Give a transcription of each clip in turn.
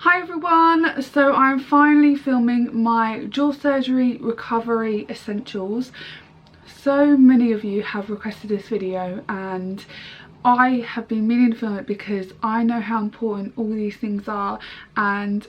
Hi everyone, so I'm finally filming my jaw surgery recovery essentials. So many of you have requested this video and I have been meaning to film it because I know how important all these things are, and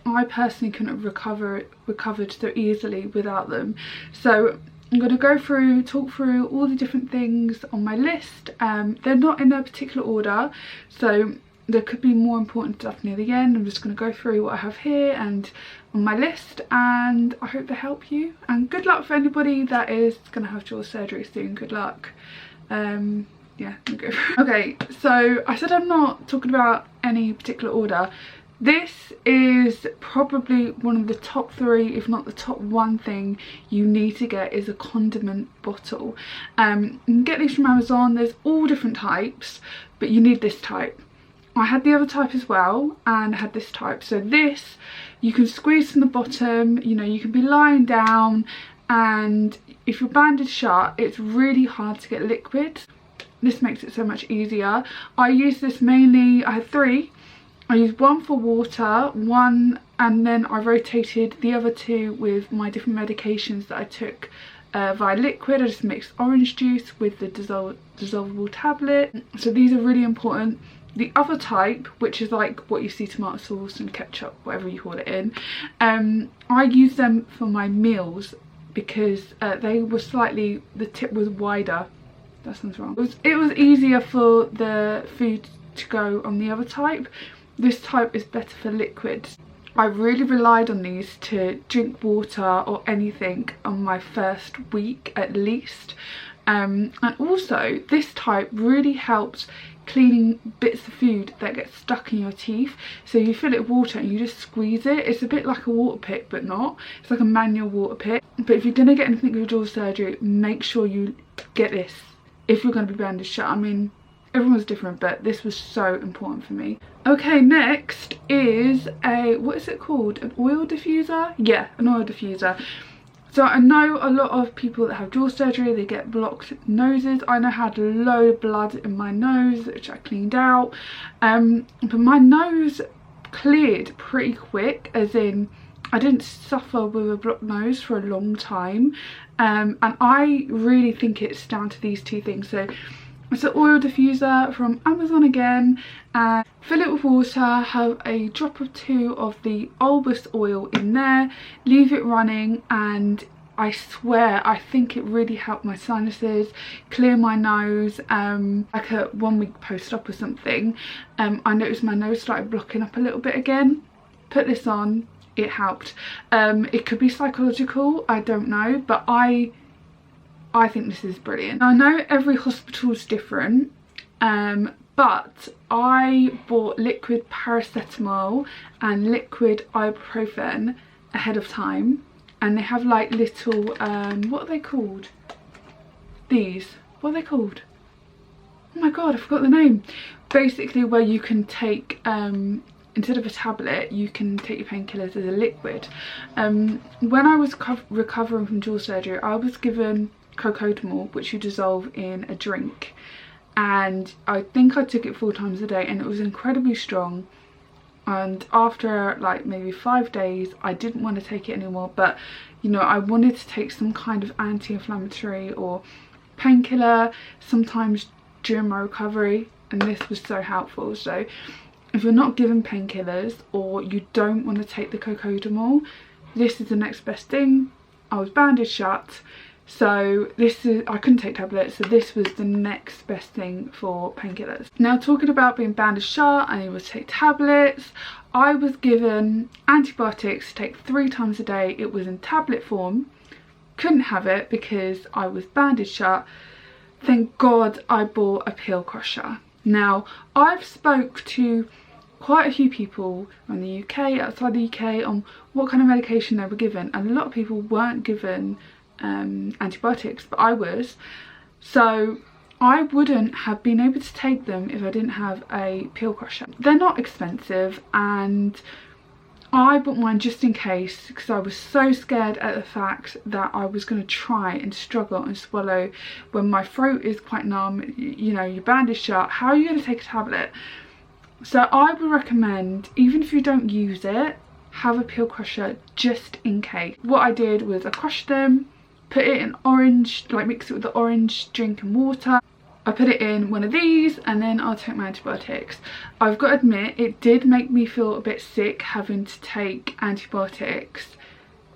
I personally couldn't have recovered so easily without them. So I'm going to talk through all the different things on my list. They're not in a particular order, so there could be more important stuff near the end. I'm just going to go through what I have here and on my list, and I hope they help you. And good luck for anybody that is going to have jaw surgery soon. Good luck. Yeah, go. Okay, so I said I'm not talking about any particular order. This is probably one of the top 3, if not the top 1 thing you need to get, is a condiment bottle. You can get these from Amazon. There's all different types, but you need this type. I had the other type as well and had this type. So this, you can squeeze from the bottom, you know, you can be lying down, and if you're bandaged shut, it's really hard to get liquid. This makes it so much easier. I use this mainly, I had 3. I used 1 for water, 1, and then I rotated the other 2 with my different medications that I took via liquid. I just mixed orange juice with the dissolvable tablet. So these are really important. The other type, which is like what you see tomato sauce and ketchup, whatever you call it in, I use them for my meals because they were slightly, the tip was wider. That sounds wrong. It was easier for the food to go on the other type. This type is better for liquid. I really relied on these to drink water or anything on my first week at least. And also this type really helps cleaning bits of food that get stuck in your teeth. So you fill it with water and you just squeeze it. It's a bit like a water pick, but not. It's like a manual water pick. But if you're going to get anything with jaw surgery, make sure you get this if you're going to be bandaged shut. I mean, everyone's different, but this was so important for me. Okay, next is a, what is it called? An oil diffuser? Yeah, an oil diffuser. So I know a lot of people that have jaw surgery, they get blocked noses. I know I had a load of blood in my nose, which I cleaned out. But my nose cleared pretty quick, as in I didn't suffer with a blocked nose for a long time. And I really think it's down to these 2 things. So it's an oil diffuser from Amazon again, and fill it with water, have a drop or 2 of the Albus oil in there, leave it running, and I swear I think it really helped my sinuses, clear my nose. Like a 1 week post-op or something, I noticed my nose started blocking up a little bit again. Put this on, it helped. It could be psychological, I don't know, but I think this is brilliant. I know every hospital is different, but I bought liquid paracetamol and liquid ibuprofen ahead of time, and they have like little, what are they called? These, what are they called? Oh my god, I forgot the name. Basically where you can take, instead of a tablet, you can take your painkillers as a liquid. When I was recovering from jaw surgery, I was given Paracetamol, which you dissolve in a drink, and I think I took it 4 times a day, and it was incredibly strong. And after like maybe 5 days, I didn't want to take it anymore, but you know, I wanted to take some kind of anti-inflammatory or painkiller sometimes during my recovery, and this was so helpful. So if you're not given painkillers or you don't want to take the Paracetamol, this is the next best thing. I was bandaged shut, so this is, I couldn't take tablets, so this was the next best thing for painkillers. Now, talking about being bandaged shut and able to take tablets, I was given antibiotics to take 3 times a day. It was in tablet form. Couldn't have it because I was bandaged shut. Thank God I bought a pill crusher. Now, I've spoke to quite a few people in the UK, outside the UK, on what kind of medication they were given, and a lot of people weren't given antibiotics, but I was. So I wouldn't have been able to take them if I didn't have a pill crusher. They're not expensive, and I bought mine just in case because I was so scared at the fact that I was going to try and struggle and swallow when my throat is quite numb. You know, you're bandaged shut. How are you going to take a tablet? So I would recommend, even if you don't use it, have a peel crusher just in case. What I did was I crushed them, put it in orange, like mix it with the orange drink and water. I put it in one of these and then I'll take my antibiotics. I've got to admit, it did make me feel a bit sick having to take antibiotics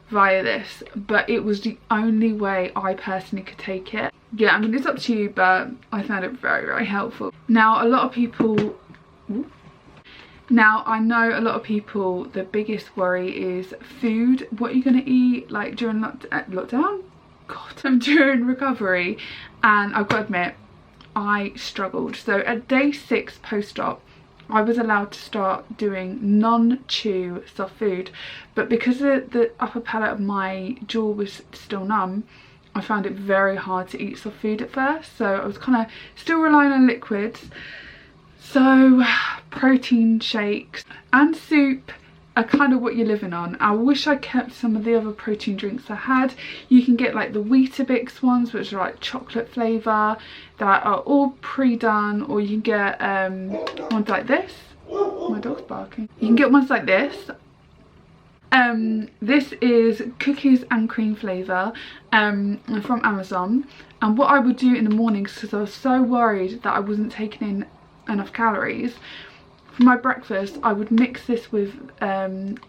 via this, but it was the only way I personally could take it. Yeah, I mean, it's up to you, but I found it very, very helpful. Now, a lot of people... Now, I know a lot of people, the biggest worry is food. What are you going to eat, like, during lockdown? God, during recovery. And I've got to admit, I struggled. So at day 6 post-op, I was allowed to start doing non-chew soft food. But because the upper palate of my jaw was still numb, I found it very hard to eat soft food at first. So I was kind of still relying on liquids. So protein shakes and soup are kind of what you're living on. I wish I kept some of the other protein drinks I had. You can get like the Weetabix ones, which are like chocolate flavour, that are all pre-done, or you can get ones like this. My dog's barking. You can get ones like this. This is cookies and cream flavour from Amazon. And what I would do in the mornings, because I was so worried that I wasn't taking in enough calories, for my breakfast I would mix this with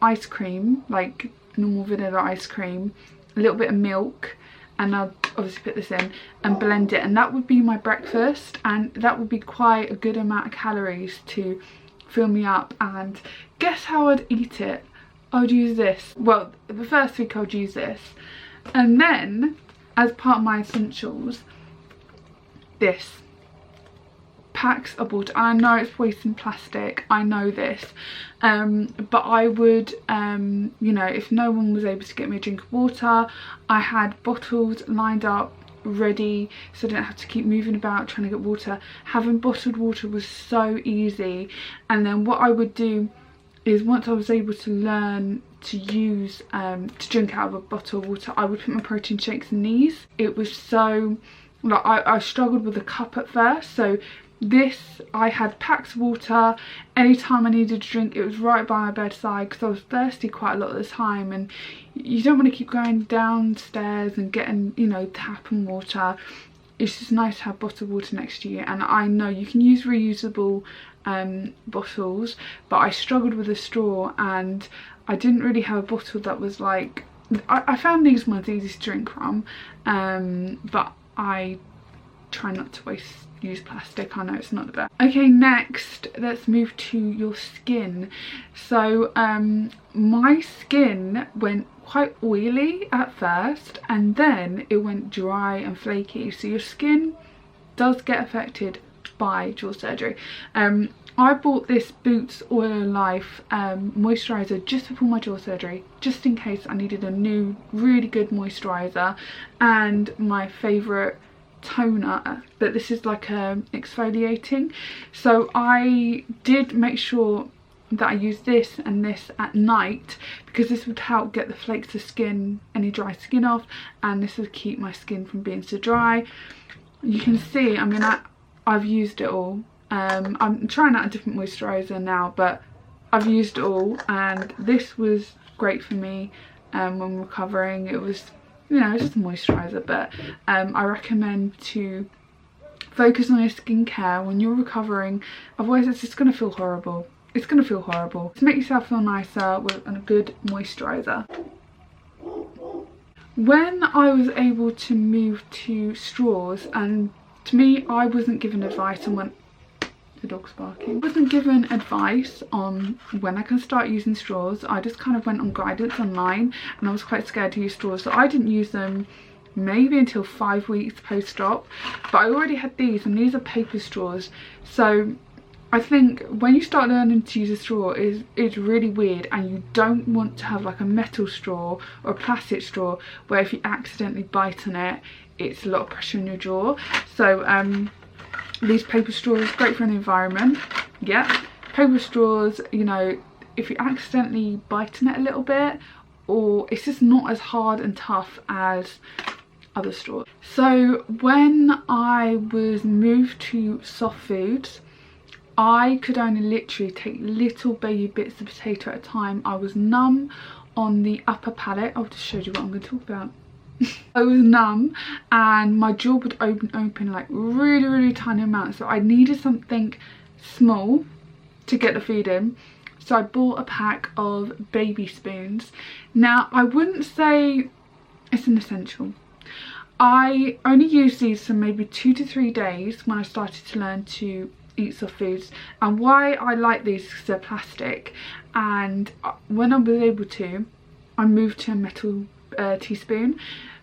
ice cream, like normal vanilla ice cream, a little bit of milk, and I'd obviously put this in and blend it, and that would be my breakfast, and that would be quite a good amount of calories to fill me up. And guess how I'd eat it? I would use this. Well, the first week I would use this, and then as part of my essentials, this. Packs of water. I know it's wasting plastic, I know this, but I would, you know, if no one was able to get me a drink of water, I had bottles lined up ready, so I didn't have to keep moving about trying to get water. Having bottled water was so easy. And then what I would do is, once I was able to learn to use to drink out of a bottle of water, I would put my protein shakes in these. It was so, like, I struggled with the cup at first, so this, I had packs of water. Anytime I needed a drink, it was right by my bedside, because I was thirsty quite a lot of the time, and you don't want to keep going downstairs and getting, you know, tap and water. It's just nice to have bottled water next to you. And I know you can use reusable bottles, but I struggled with a straw, and I didn't really have a bottle that was like, I found these ones easy to drink from, but I try not to use plastic. I know it's not the best. Okay, next let's move to your skin. So my skin went quite oily at first, and then it went dry and flaky. So your skin does get affected by jaw surgery. I bought this Boots Oil of Life moisturiser just before my jaw surgery, just in case I needed a new really good moisturiser, and my favourite toner, but this is like exfoliating. So I did make sure that I use this and this at night, because this would help get the flakes of skin, any dry skin off, and this would keep my skin from being so dry. You can see, I mean, I've used it all. I'm trying out a different moisturiser now, but I've used it all, and this was great for me when recovering. It was, you know, it's just a moisturiser, but I recommend to focus on your skincare when you're recovering, otherwise it's just going to feel horrible. It's going to feel horrible. To make yourself feel nicer with a good moisturiser. When I was able to move to straws, and to me, I wasn't given advice on when the dog's barking. I wasn't given advice on when I can start using straws. I just kind of went on guidance online, and I was quite scared to use straws, so I didn't use them maybe until 5 weeks post-op. But I already had these, and these are paper straws. So I think when you start learning to use a straw, it's really weird, and you don't want to have like a metal straw or a plastic straw where if you accidentally bite on it, it's a lot of pressure on your jaw. So these paper straws, great for the environment. Yeah, paper straws, you know, if you accidentally bite on it a little bit, or it's just not as hard and tough as other straws. So when I was moved to soft foods, I could only literally take little baby bits of potato at a time. I was numb on the upper palate. I've just showed you what I'm going to talk about. I was numb and my jaw would open like really tiny amounts, so I needed something small to get the food in. So I bought a pack of baby spoons. Now I wouldn't say it's an essential. I only used these for maybe 2 to 3 days when I started to learn to eat soft foods, and why I like these is because they're plastic, and when I was able to, I moved to a metal teaspoon.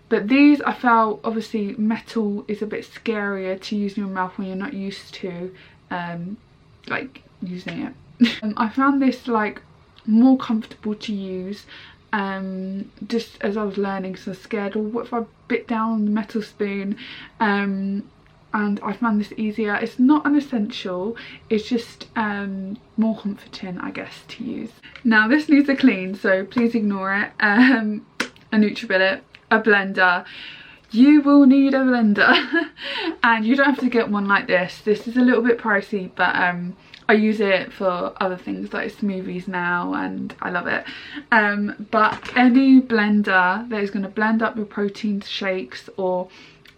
But these, I felt, obviously metal is a bit scarier to use in your mouth when you're not used to like using it. I found this like more comfortable to use just as I was learning, so I was scared, or what if I bit down on the metal spoon, and I found this easier. It's not an essential, it's just more comforting, I guess, to use. Now this needs a clean, so please ignore it. A Nutribullet, a blender. You will need a blender and you don't have to get one like this. This is a little bit pricey, but I use it for other things like smoothies now and I love it. But any blender that is going to blend up your protein shakes or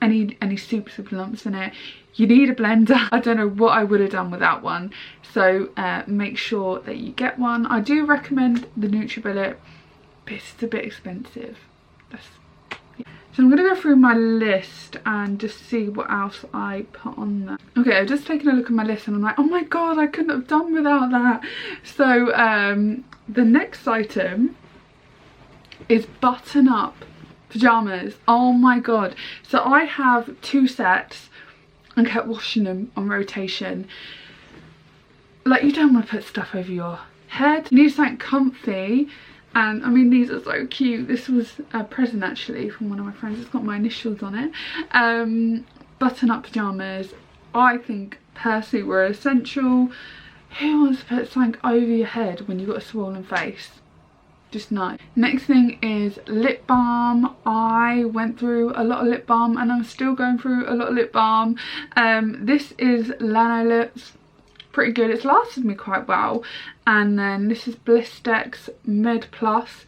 any soups with lumps in it, you need a blender. I don't know what I would have done without one, so make sure that you get one. I do recommend the Nutribullet, but it's a bit expensive. So I'm going to go through my list and just see what else I put on there. Okay, I've just taken a look at my list and I'm like, oh my god, I couldn't have done without that. So the next item is Button Up Pajamas. Oh my god. So I have 2 sets and kept washing them on rotation. Like, you don't want to put stuff over your head. You need something comfy. And I mean, these are so cute. This was a present actually from one of my friends. It's got my initials on it. Button Up Pajamas, I think personally were essential. Who wants to put something over your head when you've got a swollen face? Just nice. Next thing is lip balm. I went through a lot of lip balm and I'm still going through a lot of lip balm. This is Lanolips. Pretty good, it's lasted me quite well. And then this is Blistex Med Plus.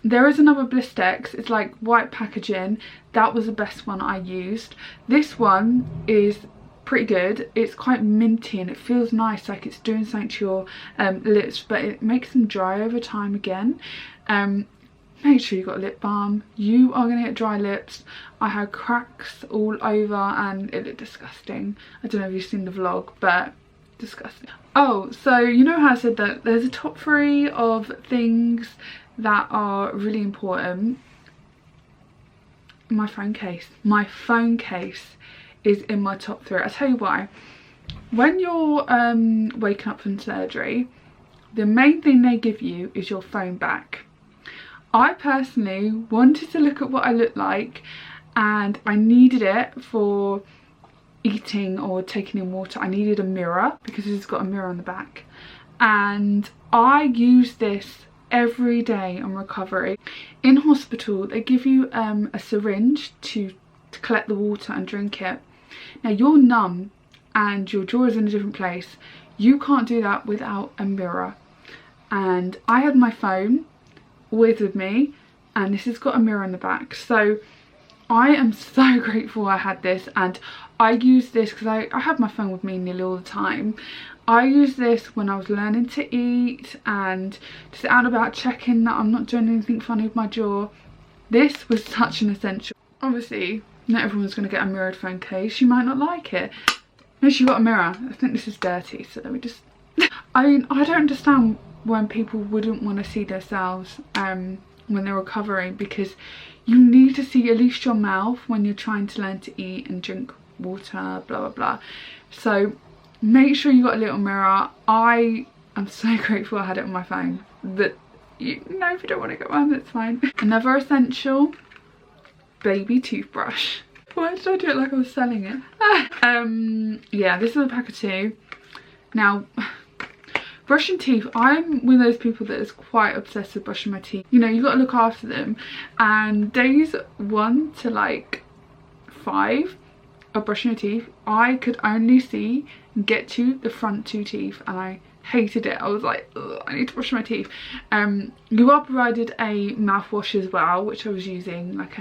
There is another Blistex, it's like white packaging. That was the best one I used. This one is pretty good. It's quite minty and it feels nice, like it's doing something to your lips, but it makes them dry over time again. Make sure you've got lip balm. You are going to get dry lips. I had cracks all over and it looked disgusting. I don't know if you've seen the vlog, but disgusting. Oh, so you know how I said that there's a top 3 of things that are really important. My phone case is in my top 3. I'll tell you why. When you're waking up from surgery, the main thing they give you is your phone back. I personally wanted to look at what I look like and I needed it for eating or taking in water. I needed a mirror because it's got a mirror on the back, and I use this every day on recovery. In hospital they give you a syringe to collect the water and drink it. Now you're numb and your jaw is in a different place. You can't do that without a mirror, and I had my phone always with me and this has got a mirror on the back. So I am so grateful I had this, and I use this because I have my phone with me nearly all the time. I use this when I was learning to eat and just out and about checking that I'm not doing anything funny with my jaw. This was such an essential. Obviously, not everyone's going to get a mirrored phone case. You might not like it. No, she got a mirror. I think this is dirty, so let me just... I mean, I don't understand when people wouldn't want to see themselves when they're recovering, because you need to see at least your mouth when you're trying to learn to eat and drink water, blah blah blah. So make sure you got a little mirror. I am so grateful I had it on my phone, but you know, if you don't want to get one, that's fine. Another essential, baby toothbrush. Why did I do it like I was selling it? Yeah, this is a pack of 2. Now, brushing teeth, I'm one of those people that is quite obsessed with brushing my teeth. You know, you got to look after them, and days 1 to like 5 of brushing your teeth, I could only see and get to the front 2 teeth, and I hated it. I was like, ugh, I need to brush my teeth. You are provided a mouthwash as well, which I was using like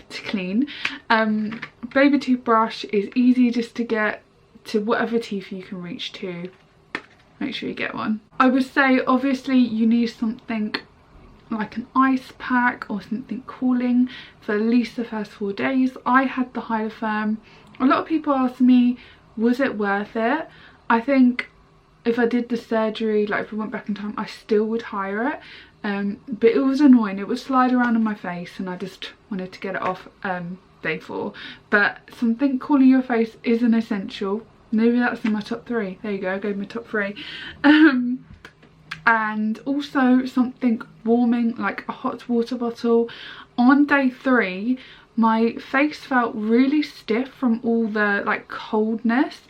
to clean. Baby toothbrush is easy just to get to whatever teeth you can reach to. Make sure you get one. I would say obviously you need something like an ice pack or something cooling for at least the first 4 days. I had the Hyalotherm. A lot of people ask me, was it worth it? I think if I did the surgery, like if I went back in time, I still would hire it. But it was annoying. It would slide around on my face and I just wanted to get it off day 4. But something cooling your face is an essential. Maybe that's in my top 3. There you go, I gave my top 3. And also something warming, like a hot water bottle. On day 3, my face felt really stiff from all the like coldness.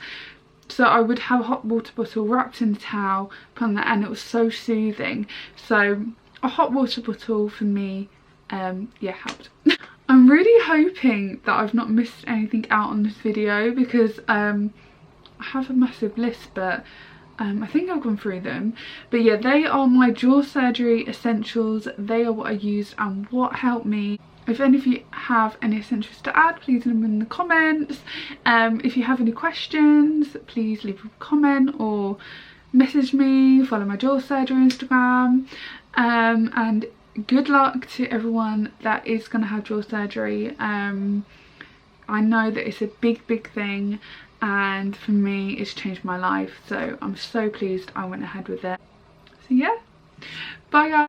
So I would have a hot water bottle wrapped in a towel, put on that, and it was so soothing. So a hot water bottle for me, yeah, helped. I'm really hoping that I've not missed anything out on this video, because I have a massive list, but I think I've gone through them. But yeah, they are my jaw surgery essentials. They are what I used and what helped me. If any of you have any essentials to add, please leave them in the comments. If you have any questions, please leave a comment or message me, follow my jaw surgery Instagram. And good luck to everyone that is going to have jaw surgery. I know that it's a big thing, and for me it's changed my life, so I'm so pleased I went ahead with it. So yeah, bye guys.